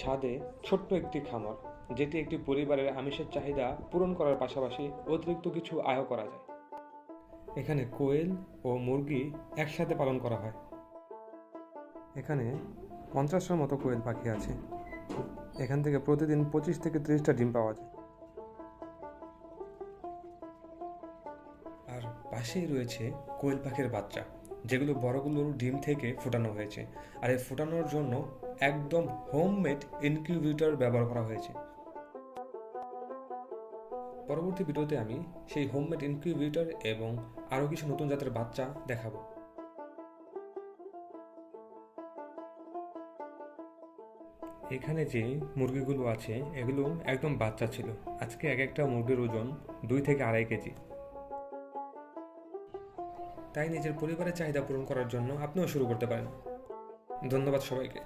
ছাদে ছোট্ট একটি খামার, যেটি একটি পরিবারের আমিষের চাহিদা পূরণ করার পাশাপাশি অতিরিক্ত কিছু আয়ও করা যায়। এখানে কোয়েল ও মুরগি একসাথে পালন করা হয়। এখানে 50টার মতো কোয়েল পাখি আছে। এখান থেকে প্রতিদিন 25 থেকে 30টা ডিম পাওয়া যায়। আর পাশেই রয়েছে কোয়েল পাখির বাচ্চা, যেগুলো বড়গুলোর ডিম থেকে ফোটানো হয়েছে। আর এই ফোটানোর জন্য একদম হোমমেড ইনকিউবেটর ব্যবহার করা হয়েছে। পরবর্তী ভিডিওতে আমি সেই হোমমেড ইনকিউবেটর এবং আরও কিছু নতুন জাতের বাচ্চা দেখাবো। এখানে যে মুরগিগুলো আছে এগুলো একদম বাচ্চা ছিল। আজকে এক একটা মুরগির ওজন 2 থেকে 2.5 কেজি। তাই নিজের পরিবারের চাহিদা পূরণ করার জন্য আপনিও শুরু করতে পারেন। ধন্যবাদ সবাইকে।